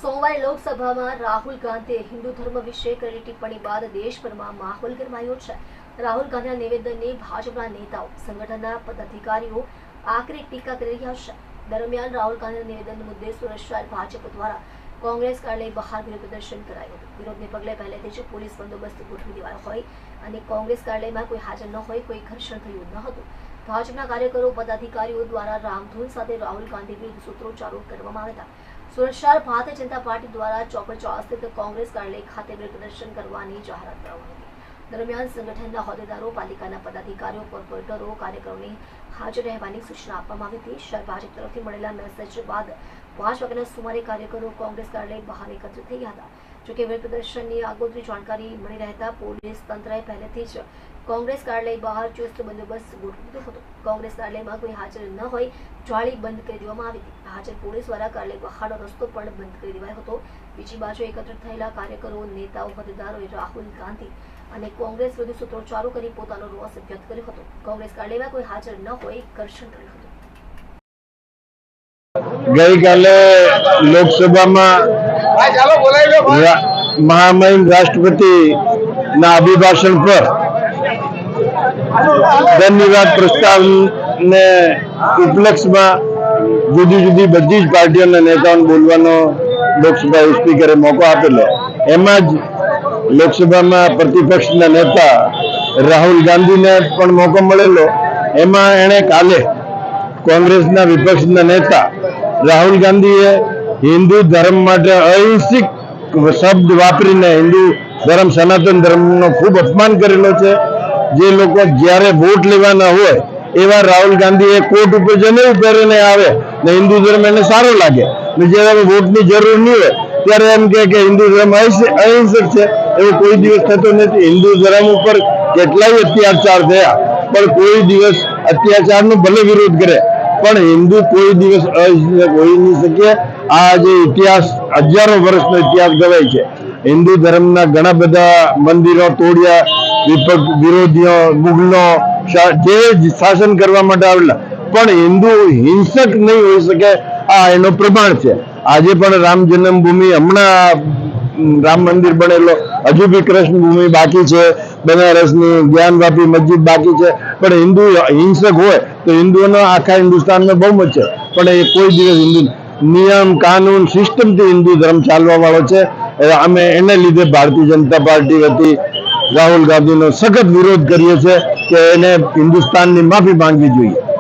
સોમવારે લોકસભામાં રાહુલ ગાંધીએ હિન્દુ ધર્મ વિશે કરેલી ટિપ્પણી બાદ દેશભરમાં માહોલ ગરમાયો છે. રાહુલ ગાંધીના નિવેદનની ભાજપના નેતાઓ, સંગઠનના પદાધિકારીઓ આકરી ટીકા કરી રહ્યા છે. દરમિયાન રાહુલ ગાંધીના નિવેદન મુદ્દે સુરત શહેર ભાજપ દ્વારા કોંગ્રેસ કાર્યાલય બહાર વિરોધ પ્રદર્શન કરાયું હતું. વિરોધને પગલે પહેલેથી જ પોલીસ બંદોબસ્ત ગોઠવી દેવાયો હોય અને કોંગ્રેસ કાર્યાલયમાં કોઈ હાજર ન હોય, કોઈ ઘર્ષણ થયું ન હતું. ભાજપના કાર્યકરો, પદાધિકારીઓ દ્વારા રામધૂન સાથે રાહુલ ગાંધી વિરુદ્ધ સૂત્રોચ્ચારો કરવામાં આવ્યા હતા. સુરત શહેર ભારતીય જનતા પાર્ટી દ્વારા ચોકડ સ્થિત કોંગ્રેસ કાર્યાલય ખાતે વિરોધ પ્રદર્શન કરવાની જાહેરાત કરવામાં આવી. દરમિયાન સંગઠનના હોદ્દેદારો, પાલિકાના પદાધિકારીઓ, કોર્પોરેટરો, કાર્યકરોને હાજર રહેવાની સૂચના આપવામાં આવી હતી. શહેર ભાજપ તરફથી મળેલા મેસેજ બાદ 5 વાગ્યાના સુમારે કાર્યકરો કોંગ્રેસ કાર્યાલય બહાર એકત્રિત થયા હતા. જોકે વિરોધ પ્રદર્શનની આગોતરી જાણકારી મળી રહેતા પોલીસ તંત્રએ પહેલેથી જ કોંગ્રેસ કાર્યાલય બહાર ચુસ્ત બંદોબસ્ત ગોઠવી દીધો હતો. કોંગ્રેસ કાર્યાલયમાં કોઈ હાજર ન હોય, જાળી બંધ કરી દેવામાં આવી હતી. હાજર પોલીસ દ્વારા કાર્યાલય બહારનો રસ્તો પણ બંધ કરી દેવાયો હતો. બીજી બાજુ એકત્રિત થયેલા કાર્યકરો, નેતાઓ, હોદ્દેદારોએ રાહુલ ગાંધી અને કોંગ્રેસ વિરુદ્ધ સૂત્રોચ્ચારો કરી પોતાનો રોષ વ્યક્ત કર્યો હતો. કોંગ્રેસ કાર્યાલયમાં કોઈ હાજર ન હોય, ઘર્ષણ કર્યું હતું. ગઈકાલે લોકસભામાં મહામહિમ રાષ્ટ્રપતિના અભિભાષણ પર ધન્યવાદ પ્રસ્તાવને ઉપલક્ષમાં જુદી જુદી બધી જ પાર્ટીઓના નેતાઓને બોલવાનો લોકસભા સ્પીકરે મોકો આપેલો. એમાં જ લોકસભામાં પ્રતિપક્ષના નેતા રાહુલ ગાંધીને પણ મોકો મળેલો. એમાં એણે કાલે કોંગ્રેસના વિપક્ષના નેતા રાહુલ ગાંધીએ હિન્દુ ધર્મ માટે અહિંસક શબ્દ વાપરીને હિન્દુ ધર્મ, સનાતન ધર્મનો ખૂબ અપમાન કરેલો છે. જે લોકો જ્યારે વોટ લેવાના હોય એવા રાહુલ ગાંધીએ કોર્ટ ઉપર જનેऊ પહેરીને આવે ને હિન્દુ ધર્મ એને સારો લાગે, ને જ્યારે વોટની જરૂર નહીં હોય ત્યારે એમ કે હિન્દુ ધર્મ અહિંસક છે. એવું કોઈ દિવસ થતો નથી. હિન્દુ ધર્મ ઉપર કેટલાય અત્યાચાર થયા, પણ કોઈ દિવસ અત્યાચારનો ભલે વિરોધ કરે, પણ હિન્દુ કોઈ દિવસ અહિંસક હોઈ નહીં શકે. આ જે ઇતિહાસ, હજારો વર્ષનો ઇતિહાસ ગવાય છે. હિન્દુ ધર્મના ઘણા બધા મંદિરો તોડ્યા, વિરોધીઓ, મુગલો જે શાસન કરવા માટે આવેલા, પણ હિન્દુ હિંસક નહીં હોઈ શકે. આ એનો પ્રમાણ છે. આજે પણ રામ જન્મભૂમિ, હમણાં રામ મંદિર બનેલો, હજુ બી કૃષ્ણ ભૂમિ બાકી છે, બનારસની જ્ઞાનવાપી મસ્જિદ બાકી છે. પણ હિન્દુ હિંસક હોય તો હિન્દુઓનો આખા હિન્દુસ્તાનમાં બહુ જ છે, પણ એ કોઈ દિવસ હિન્દુ નિયમ, કાનૂન, સિસ્ટમથી હિન્દુ ધર્મ ચાલવા વાળો છે. અમે એને લીધે ભારતીય જનતા પાર્ટી વતી રાહુલ ગાંધીનો સખત વિરોધ કરીએ છીએ કે એને હિન્દુસ્તાનની માફી માંગવી જોઈએ.